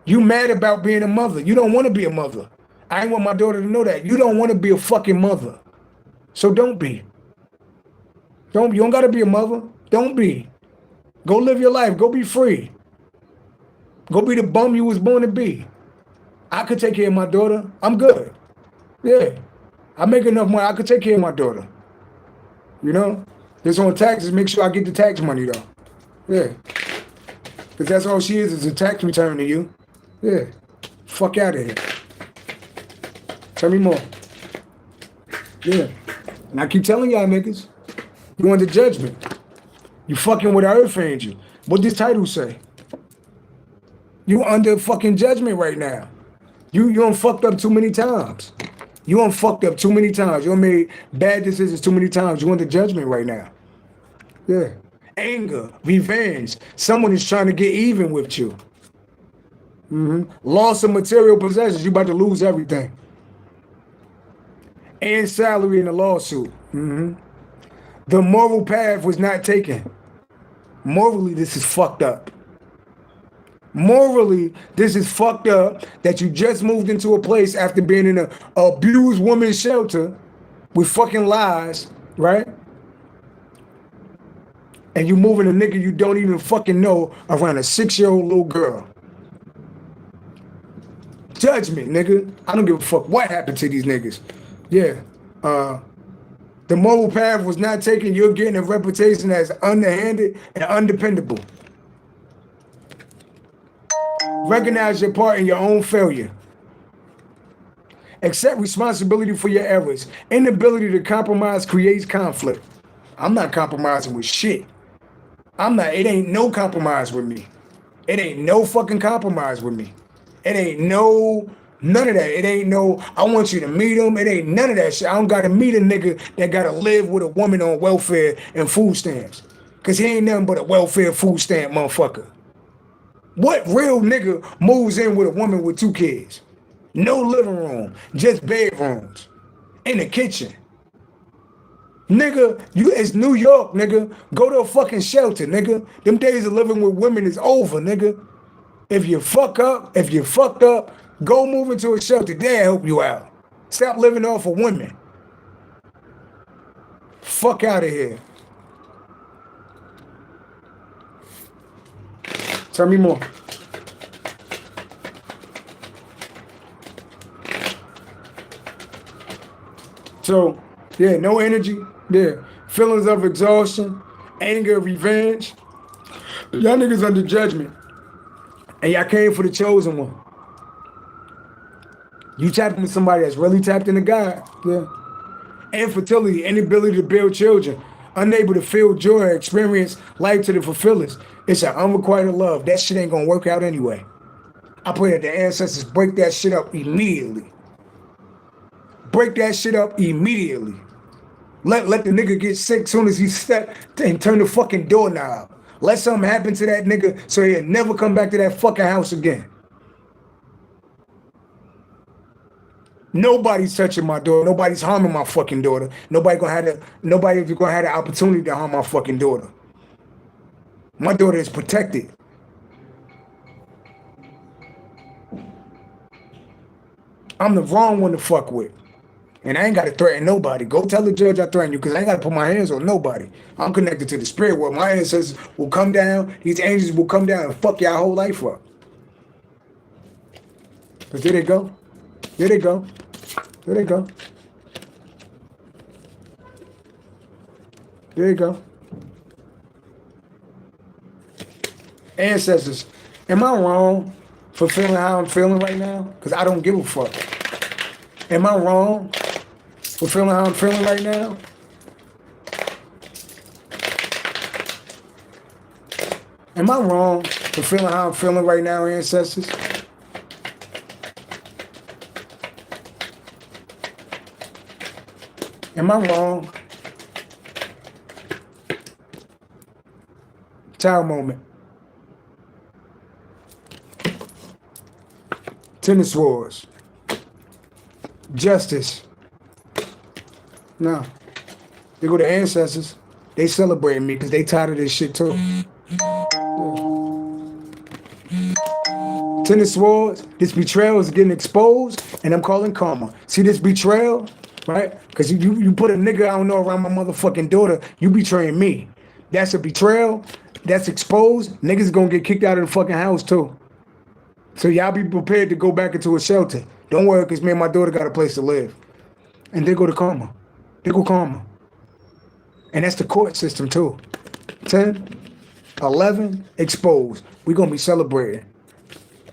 You mad about being a mother. You don't want to be a mother. I ain't want my daughter to know that. You don't want to be a fucking mother. So don't be. You don't gotta be a mother. Don't be. Go live your life. Go be free. Go be the bum you was born to be. I could take care of my daughter. I'm good. Yeah. I make enough money. I could take care of my daughter. You know? Just on taxes, make sure I get the tax money though. Yeah. Because that's all she is a tax return to you. Yeah. Fuck out of here. Tell me more. Yeah. And I keep telling y'all niggas, you under judgment. You fucking with an earth angel. What this title say? You under fucking judgment right now. You done fucked up too many times. You done fucked up too many times. You done made bad decisions too many times. You under judgment right now. Yeah. Anger, revenge. Someone is trying to get even with you. Loss of material possessions. You about to lose everything. And salary in the lawsuit. The moral path was not taken. Morally, this is fucked up. Morally, this is fucked up that you just moved into a place after being in an abused woman's shelter with fucking lies, right? And you moving a nigga you don't even fucking know around a 6-year-old little girl. Judgment, nigga. I don't give a fuck what happened to these niggas. Yeah. The moral path was not taken. You're getting a reputation as underhanded and undependable. Recognize your part in your own failure. Accept responsibility for your errors. Inability to compromise creates conflict. I'm not compromising with shit. It ain't no compromise with me. It ain't no fucking compromise with me. It ain't none of that. It ain't no, I want you to meet him. It ain't none of that shit. I don't gotta meet a nigga that gotta live with a woman on welfare and food stamps. Cause he ain't nothing but a welfare food stamp motherfucker. What real nigga moves in with a woman with 2 kids? No living room, just bedrooms. In the kitchen. Nigga, it's New York, nigga. Go to a fucking shelter, nigga. Them days of living with women is over, nigga. If you fucked up, go move into a shelter. They'll help you out. Stop living off of women. Fuck out of here. Tell me more. So, yeah, no energy. Yeah, feelings of exhaustion, anger, revenge. Y'all niggas under judgment. And y'all came for the chosen one. You tapped into somebody that's really tapped into God. Yeah. Infertility, inability to build children, unable to feel joy, experience life to the fullest. It's an unrequited love. That shit ain't gonna work out anyway. I pray that the ancestors break that shit up immediately. Break that shit up immediately. Let the nigga get sick soon as he step and turn the fucking doorknob. Let something happen to that nigga so he'll never come back to that fucking house again. Nobody's touching my daughter. Nobody's harming my fucking daughter. Nobody's gonna have the opportunity to harm my fucking daughter. My daughter is protected. I'm the wrong one to fuck with. And I ain't got to threaten nobody. Go tell the judge I threaten you because I ain't got to put my hands on nobody. I'm connected to the spirit world. My ancestors will come down. These angels will come down and fuck y'all whole life up. Because there they go. There they go. There they go. There you go. Ancestors, am I wrong for feeling how I'm feeling right now? Because I don't give a fuck. Am I wrong for feeling how I'm feeling right now? Am I wrong for feeling how I'm feeling right now, ancestors? Am I wrong? Child moment. Tennis wars. Justice. No. They go to ancestors. They celebrating me because they tired of this shit too. Tennis wars, this betrayal is getting exposed, and I'm calling karma. See this betrayal, right? Because you put a nigga I don't know around my motherfucking daughter, you betraying me. That's a betrayal. That's exposed. Niggas gonna get kicked out of the fucking house too. So y'all be prepared to go back into a shelter. Don't worry, because me and my daughter got a place to live. And they go to karma. They go karma. And that's the court system too. 10, 11, exposed. We gonna be celebrating.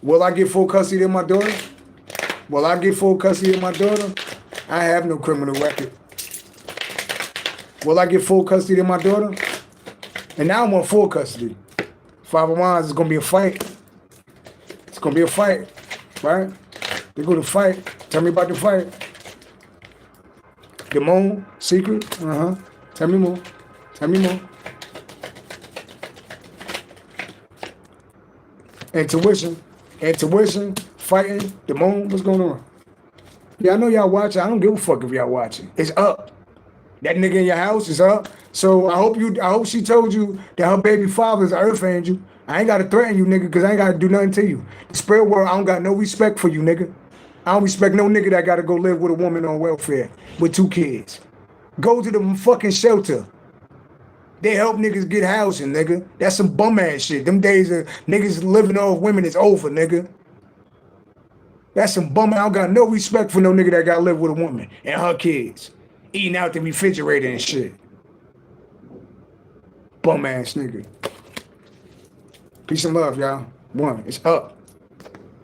Will I get full custody of my daughter? Will I get full custody of my daughter? I have no criminal record. Will I get full custody of my daughter? And now I want full custody. Father Wines is gonna be a fight. It's gonna be a fight, right? They go to fight. Tell me about the fight. The moon, secret, Tell me more. Tell me more. Intuition, fighting, the moon, what's going on? Yeah, I know y'all watching. I don't give a fuck if y'all watching. It's up. That nigga in your house is up. So I hope she told you that her baby father is an earth angel. I ain't gotta threaten you, nigga, because I ain't gotta do nothing to you. The spirit world, I don't got no respect for you, nigga. I don't respect no nigga that gotta go live with a woman on welfare with 2 kids. Go to the fucking shelter. They help niggas get housing, nigga. That's some bum ass shit. Them days of niggas living off women is over, nigga. That's some bum. I don't got no respect for no nigga that gotta live with a woman and her kids. Eating out the refrigerator and shit. Bum ass nigga. Peace and love, y'all. One, it's up.